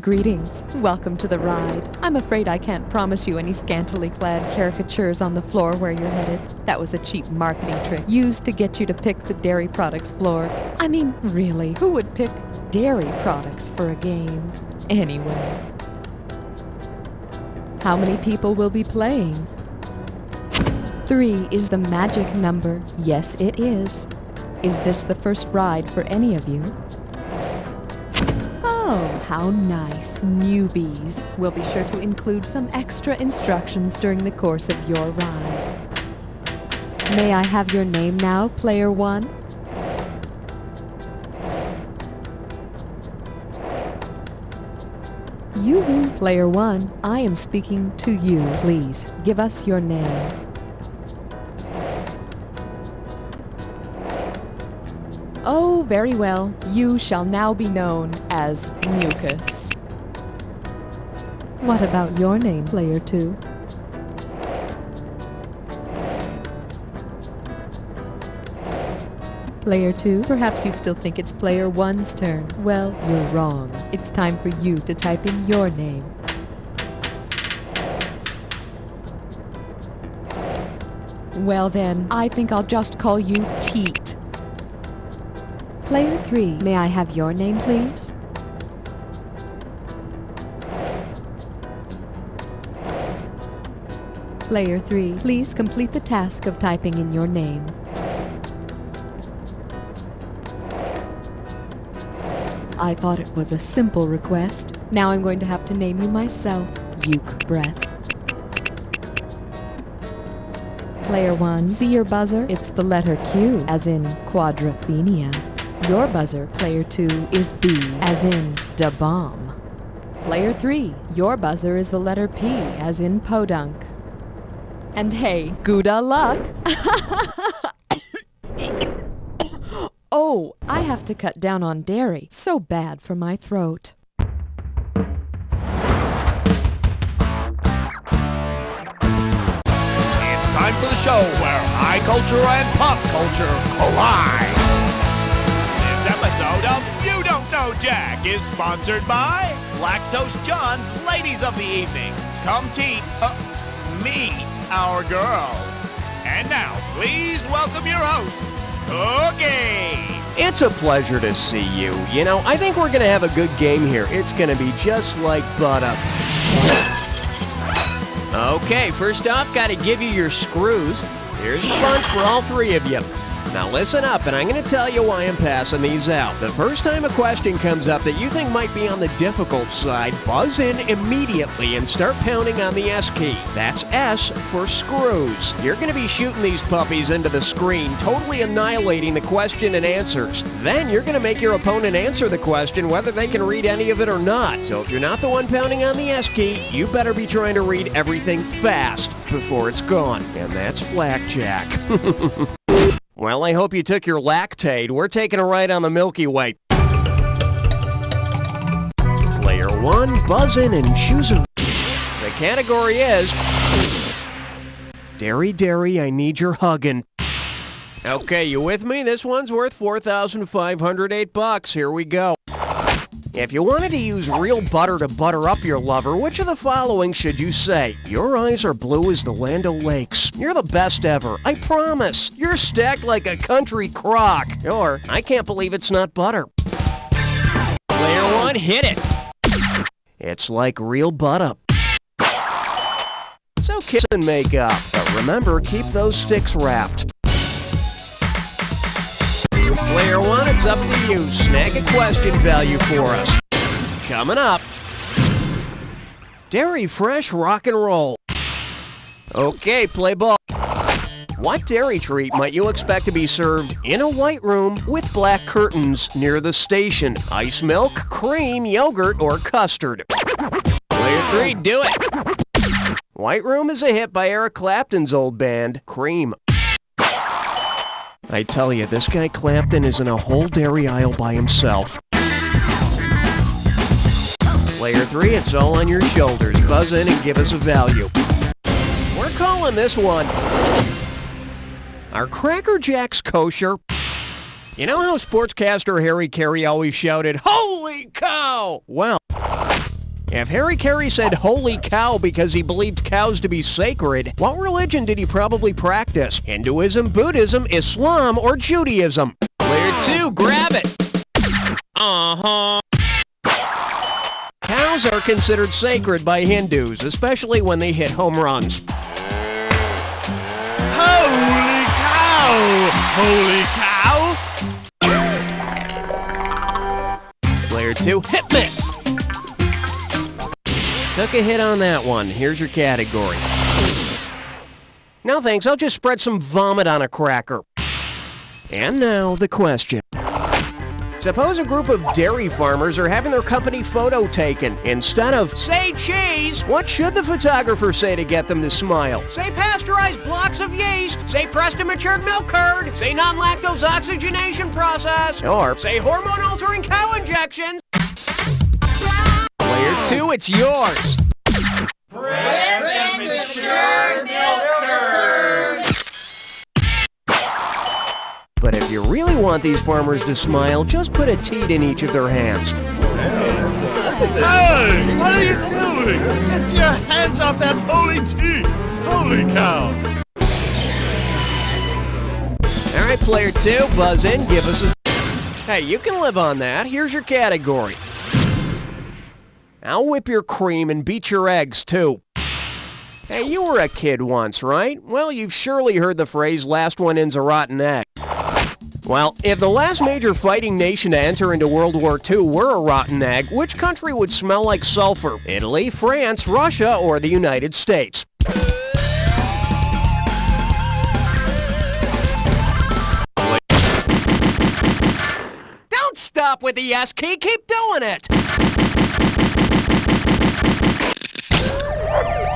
Greetings. Welcome to the ride. I'm afraid I can't promise you any scantily clad caricatures on the floor where you're headed. That was a cheap marketing trick used to get you to pick the dairy products floor. I mean, really, who would pick dairy products for a game? Anyway. How many people will be playing? 3 is the magic number. Yes, it is. Is this the first ride for any of you? Oh, how nice. Newbies. We'll be sure to include some extra instructions during the course of your ride. May I have your name now, Player 1? You, Player 1, I am speaking to you. Please, give us your name. Oh, very well. You shall now be known as Mucus. What about your name, Player 2? Player 2, perhaps you still think it's Player 1's turn. Well, you're wrong. It's time for you to type in your name. Well then, I think I'll just call you Teat. Player 3, may I have your name, please? Player 3, please complete the task of typing in your name. I thought it was a simple request. Now I'm going to have to name you myself, Uke Breath. Player 1, see your buzzer? It's the letter Q, as in quadrophenia. Your buzzer, Player 2, is B, as in da bomb. Player 3, your buzzer is the letter P, as in podunk. And hey, Gouda luck! Oh, I have to cut down on dairy. So bad for my throat. It's time for the show where high culture and pop culture collide. This episode of You Don't Know Jack is sponsored by Lactose John's Ladies of the Evening. Come meet our girls. And now, please welcome your host, Cookie. It's a pleasure to see you. You know, I think we're going to have a good game here. It's going to be just like butter. Okay, first off, got to give you your screws. Here's a bunch for all 3 of you. Now listen up, and I'm going to tell you why I'm passing these out. The first time a question comes up that you think might be on the difficult side, buzz in immediately and start pounding on the S key. That's S for screws. You're going to be shooting these puppies into the screen, totally annihilating the question and answers. Then you're going to make your opponent answer the question whether they can read any of it or not. So if you're not the one pounding on the S key, you better be trying to read everything fast before it's gone. And that's blackjack. Well, I hope you took your Lactaid. We're taking a ride on the Milky Way. Player 1, buzz in and choose a... The category is... Dairy, dairy, I need your huggin'. Okay, you with me? This one's worth $4,508. Here we go. If you wanted to use real butter to butter up your lover, which of the following should you say? Your eyes are blue as the Land O'Lakes. You're the best ever. I promise. You're stacked like a country crock. Or, I can't believe it's not butter. Player 1, hit it. It's like real butter. So kiss and make up. But remember, keep those sticks wrapped. Player 1, it's up to you. Snag a question value for us. Coming up. Dairy Fresh Rock and Roll. Okay, play ball. What dairy treat might you expect to be served in a white room with black curtains near the station? Ice milk, cream, yogurt, or custard? Player 3, do it. White Room is a hit by Eric Clapton's old band, Cream. I tell you, this guy Clapton is in a whole dairy aisle by himself. Player 3, it's all on your shoulders. Buzz in and give us a value. We're calling this one... Are Cracker Jacks kosher? You know how sportscaster Harry Carey always shouted, "Holy cow!" Well, If Harry Carey said holy cow because he believed cows to be sacred, what religion did he probably practice? Hinduism, Buddhism, Islam, or Judaism? Player 2, grab it! Uh-huh. Cows are considered sacred by Hindus, especially when they hit home runs. Holy cow! Holy cow! Player 2, hit me! Took a hit on that one. Here's your category. No thanks, I'll just spread some vomit on a cracker. And now, the question. Suppose a group of dairy farmers are having their company photo taken. Instead of, say cheese, what should the photographer say to get them to smile? Say pasteurized blocks of yeast. Say pressed and matured milk curd. Say non-lactose oxygenation process. Or say hormone-altering cow injections. Player 2, it's yours. Pressed and matured milk curd. But if you really want these farmers to smile, just put a teat in each of their hands. Hey! What are you doing? Get your hands off that holy tea! Holy cow! All right, player 2, buzz in, give us a... Hey, you can live on that. Here's your category. I'll whip your cream and beat your eggs, too. Hey, you were a kid once, right? Well, you've surely heard the phrase, last one in's a rotten egg. Well, if the last major fighting nation to enter into World War II were a rotten egg, which country would smell like sulfur? Italy, France, Russia, or the United States? Don't stop with the yes key, keep doing it!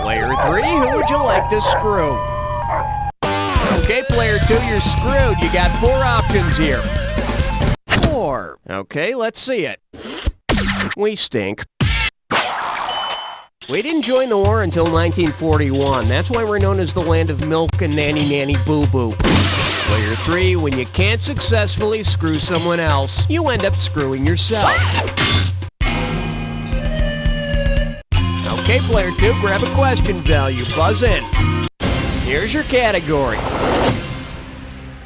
Player 3, who would you like to screw? Okay, player 2, you're screwed. You got 4 options here. 4. Okay, let's see it. We stink. We didn't join the war until 1941. That's why we're known as the land of milk and nanny boo-boo. Player 3, when you can't successfully screw someone else, you end up screwing yourself. Okay, player 2, grab a question value. Buzz in. Here's your category.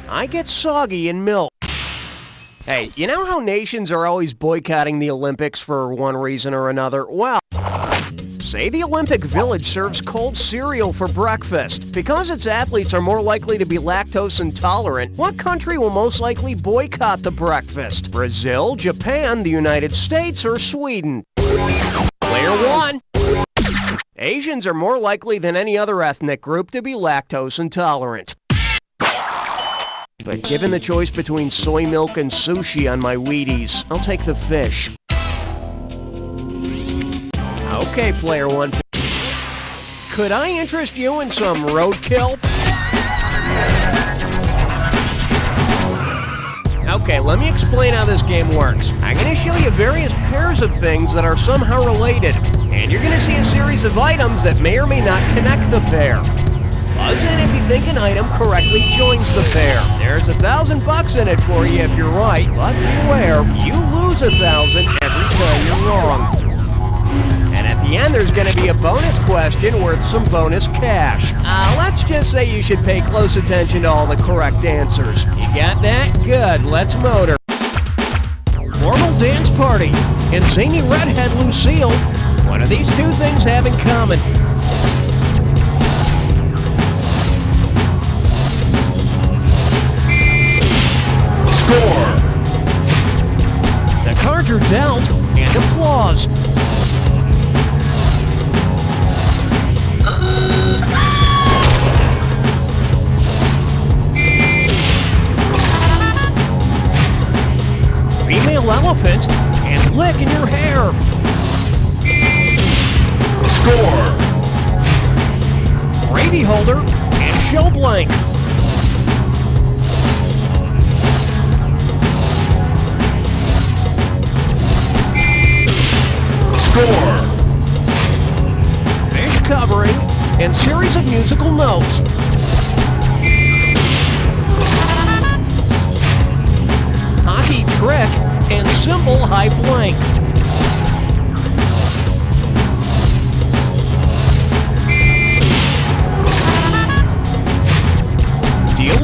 I get soggy in milk. Hey, you know how nations are always boycotting the Olympics for one reason or another? Well, say the Olympic Village serves cold cereal for breakfast. Because its athletes are more likely to be lactose intolerant, what country will most likely boycott the breakfast? Brazil, Japan, the United States, or Sweden? Player 1. Asians are more likely than any other ethnic group to be lactose intolerant. But given the choice between soy milk and sushi on my Wheaties, I'll take the fish. Okay, player 1. Could I interest you in some roadkill? Okay, let me explain how this game works. I'm going to show you various pairs of things that are somehow related. And you're going to see a series of items that may or may not connect the pair. Buzz in if you think an item correctly joins the pair. There's $1,000 in it for you if you're right, but beware, you lose 1,000 every time you're wrong. And at the end, there's going to be a bonus question worth some bonus cash. Let's just say you should pay close attention to all the correct answers. You got that? Good, let's motor. Formal dance party and zany redhead Lucille. What do these two things have in common? Score! The cards are dealt and applause. Female elephant and lick in your hair. Score! Brady holder and show blank. Score! Fish covering and series of musical notes. Hockey trick and symbol high blank.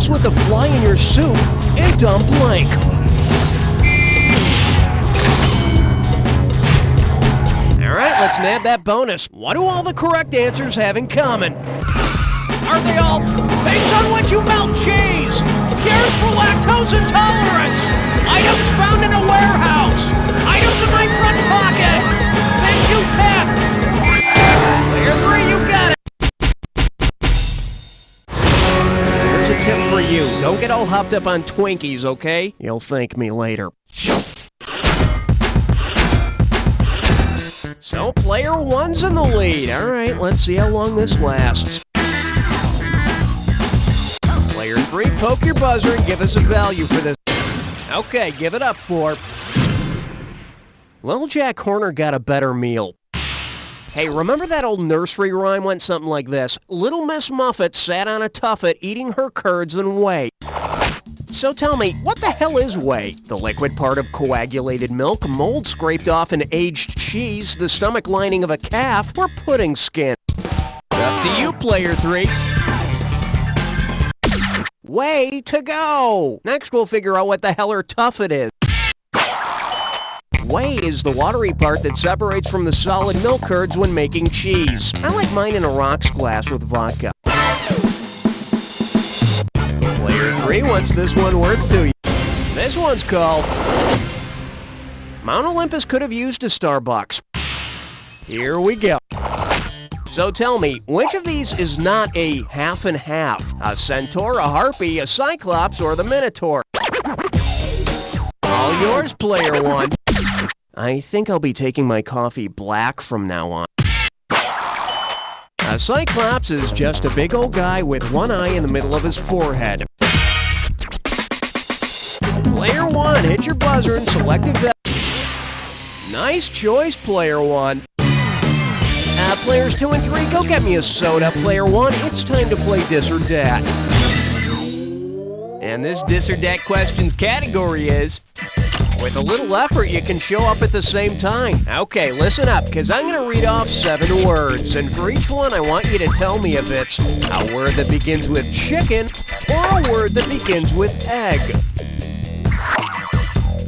mess with the fly in your soup and dump blank. Alright, let's nab that bonus. What do all the correct answers have in common? Are they all things on which you melt cheese? Cures for lactose intolerance? Items found in a warehouse? Items in my front pocket? Things you tap? Player 3, you got it! Here's a tip for you. Don't get all hopped up on Twinkies, okay? You'll thank me later. So, player 1's in the lead. Alright, let's see how long this lasts. Player 3, poke your buzzer and give us a value for this. Okay, give it up for... Little Jack Horner got a better meal. Hey, remember that old nursery rhyme went something like this? Little Miss Muffet sat on a tuffet eating her curds and whey. So tell me, what the hell is whey? The liquid part of coagulated milk, mold scraped off an aged cheese, the stomach lining of a calf, or pudding skin? Up to you, player 3. Way to go! Next we'll figure out what the hell her tuffet is. Whey is the watery part that separates from the solid milk curds when making cheese. I like mine in a rocks glass with vodka. Player 3, what's this one worth to you? This one's called... Mount Olympus could have used a Starbucks. Here we go. So tell me, which of these is not a half and half? A centaur, a harpy, a cyclops, or the minotaur? All yours, player 1. I think I'll be taking my coffee black from now on. A cyclops is just a big old guy with one eye in the middle of his forehead. Player 1, hit your buzzer and select a value. Nice choice, player 1. Players 2 and 3, go get me a soda. Player 1, it's time to play Dis or Dat. And this Dis or Dat questions category is... With a little effort, you can show up at the same time. Okay, listen up, because I'm going to read off 7 words, and for each one, I want you to tell me if it's a word that begins with chicken or a word that begins with egg.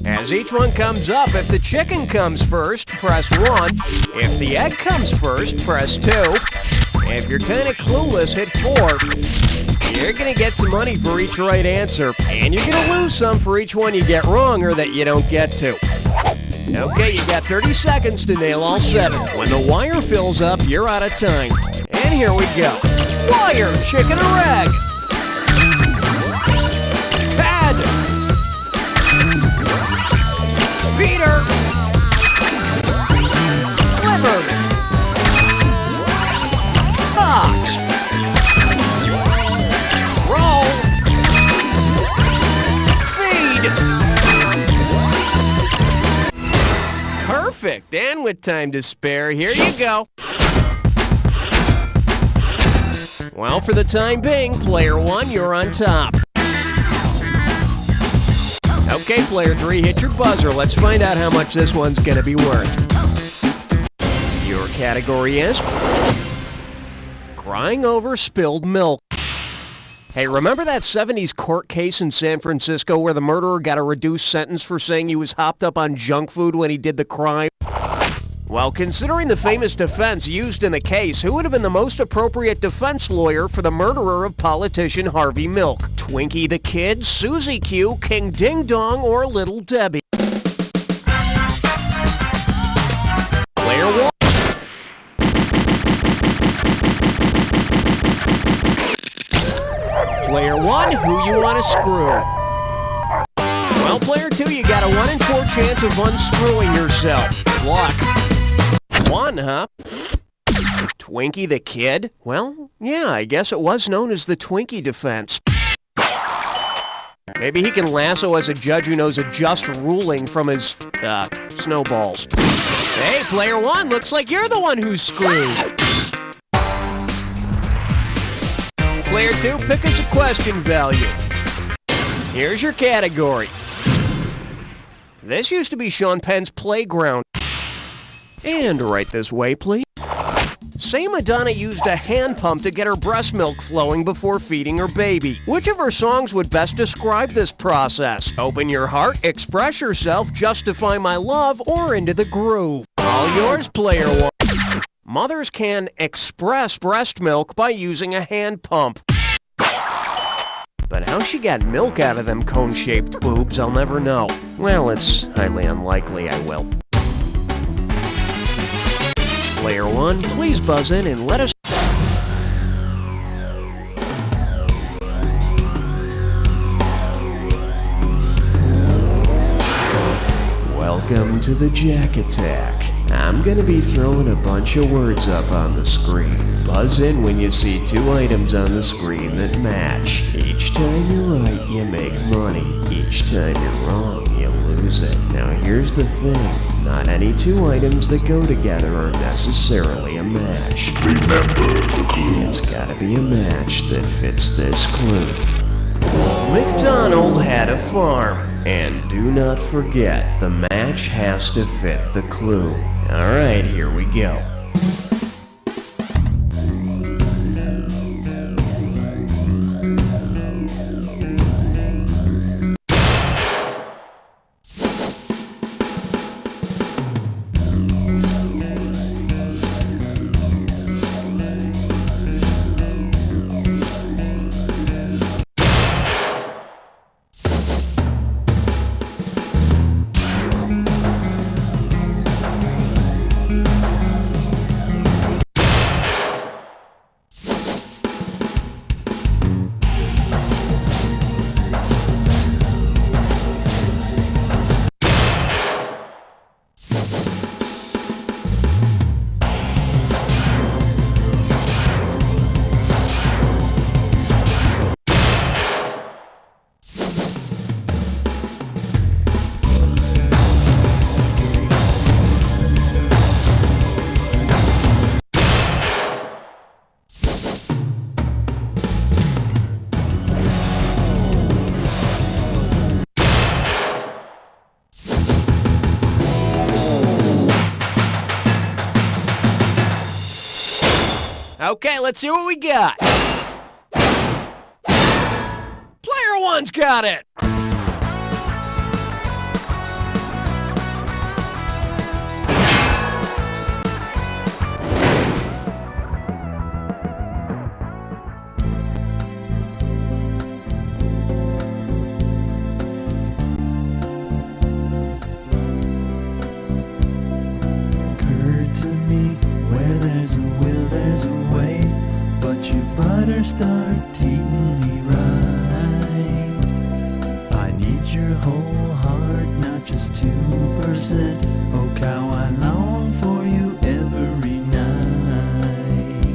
As each one comes up, if the chicken comes first, press 1. If the egg comes first, press 2. If you're kind of clueless, hit 4. You're going to get some money for each right answer, and you're going to lose some for each one you get wrong or that you don't get to. Okay, you got 30 seconds to nail all 7. When the wire fills up, you're out of time. And here we go. Wire, chicken or egg? Pad. Peter. Liver. Box. Perfect, and with time to spare, here you go. Well, for the time being, player 1, you're on top. Okay, player 3, hit your buzzer. Let's find out how much this one's gonna be worth. Your category is... Crying over spilled milk. Hey, remember that 70s court case in San Francisco where the murderer got a reduced sentence for saying he was hopped up on junk food when he did the crime? Well, considering the famous defense used in the case, who would have been the most appropriate defense lawyer for the murderer of politician Harvey Milk? Twinkie the Kid, Susie Q, King Ding Dong, or Little Debbie? Player 1. Player 1, who you want to screw? Well, player 2, you got a 1 in 4 chance of unscrewing yourself. Good luck. 1, huh? Twinkie the Kid? Well, yeah, I guess it was known as the Twinkie defense. Maybe he can lasso as a judge who knows a just ruling from his, snowballs. Hey, player 1, looks like you're the one who's screwed. Player 2, pick us a question value. Here's your category. This used to be Sean Penn's playground. And right this way, please. Say Madonna used a hand pump to get her breast milk flowing before feeding her baby. Which of her songs would best describe this process? Open your heart, express yourself, justify my love, or into the groove? All yours, player one. Mothers can express breast milk by using a hand pump. But how she got milk out of them cone-shaped boobs, I'll never know. Well, it's highly unlikely I will. Player one, please buzz in and let us... Welcome to the Jack Attack. I'm gonna be throwing a bunch of words up on the screen. Buzz in when you see two items on the screen that match. Each time you're right, you make money. Each time you're wrong, you lose it. Now here's the thing. Not any two items that go together are necessarily a match. Remember the clue. It's gotta be a match that fits this clue. MacDonald had a farm. And do not forget, the match has to fit the clue. Alright, here we go. Okay, let's see what we got. Player one's got it. Start treating me right. I need your whole heart, not just 2%. Oh, how I long for you every night.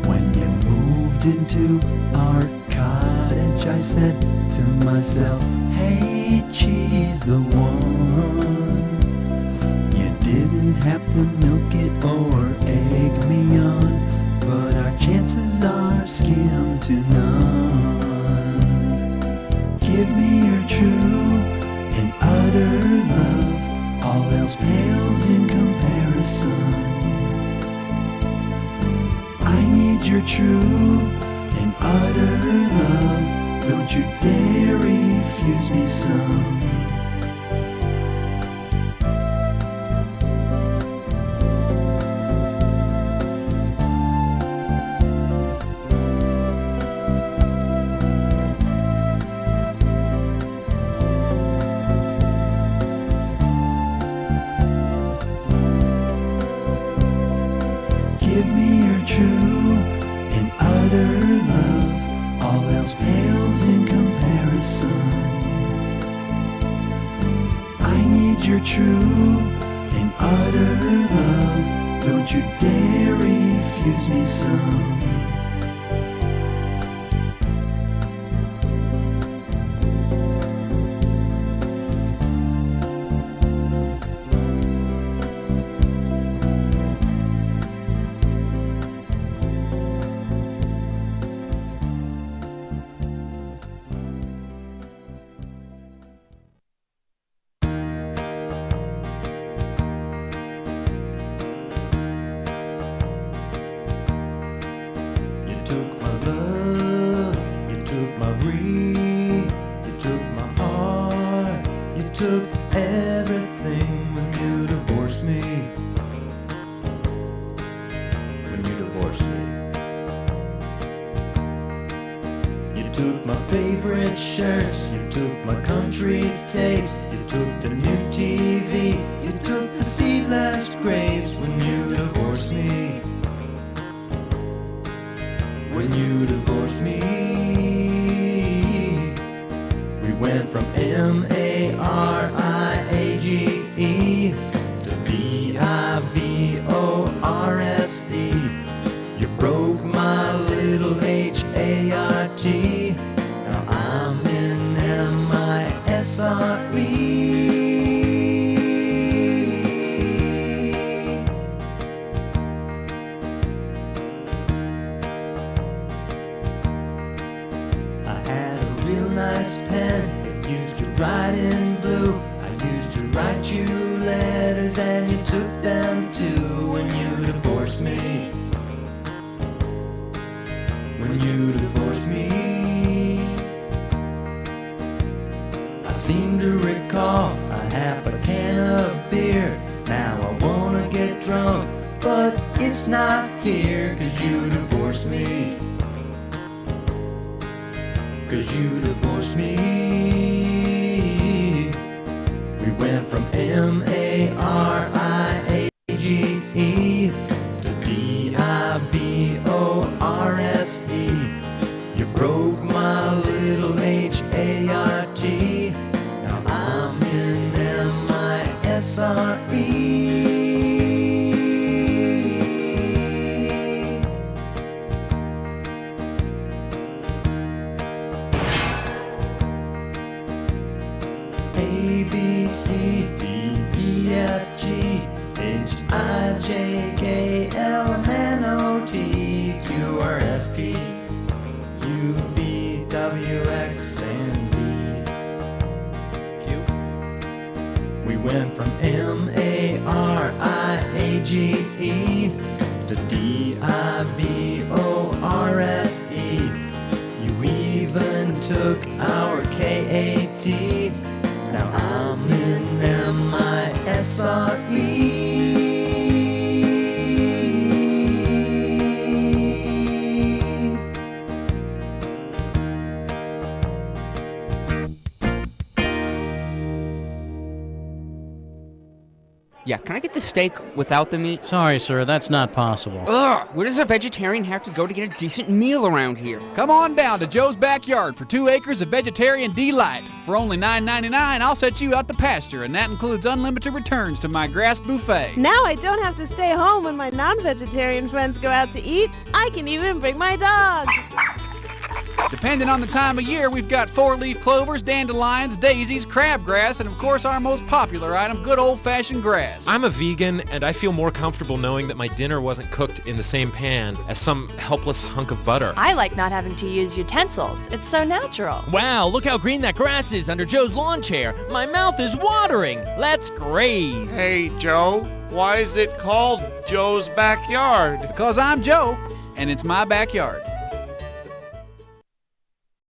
When you moved into our cottage, I said to myself, hey, she's the one. You didn't have to milk it or egg me on, but our chances are skim to none. Give me your true and utter love, all else pales in comparison. I need your true and utter love, don't you dare refuse me some. Give me your true and utter love, all else pales in comparison. I need your true and utter love, don't you dare refuse me some. took everything when you divorced me. When you divorced me. You took my favorite shirts, you took my country tapes, you took the new TV, you took the seedless grapes when you divorced me. When you divorced me, we went from M-A-R-I-A-G-E to D-I-V-O-R-S-E. You broke my little H-A-R-T. Now I'm in M-I-S-R-E. I had a real nice pen, it used to write in blue. I used to write you letters and you took them too when you divorced me. When you divorced me, I seem to recall a half a can of beer. Now I wanna get drunk, but it's not here, 'cause you divorced me. 'Cause you divorced me. We went from M-A-R-I-A-G-E to D-I-V-O-R-S-E. You broke my little H-A-R-T. Now I'm in M-I-S-R-E. We went from M-A-R-I-A-G-E to D-I-V-O-R-S-E. You even took our K-A-T. Now I'm in M-I-S-R-E. Yeah, can I get the steak without the meat? Sorry, sir, that's not possible. Ugh, where does a vegetarian have to go to get a decent meal around here? Come on down to Joe's Backyard for 2 acres of vegetarian delight. For only $9.99, I'll set you out to pasture, and that includes unlimited returns to my grass buffet. Now I don't have to stay home when my non-vegetarian friends go out to eat. I can even bring my dog. Depending on the time of year, we've got 4-leaf clovers, dandelions, daisies, crabgrass, and of course our most popular item, good old-fashioned grass. I'm a vegan, and I feel more comfortable knowing that my dinner wasn't cooked in the same pan as some helpless hunk of butter. I like not having to use utensils. It's so natural. Wow, look how green that grass is under Joe's lawn chair. My mouth is watering. Let's graze. Hey, Joe, why is it called Joe's Backyard? Because I'm Joe, and it's my backyard.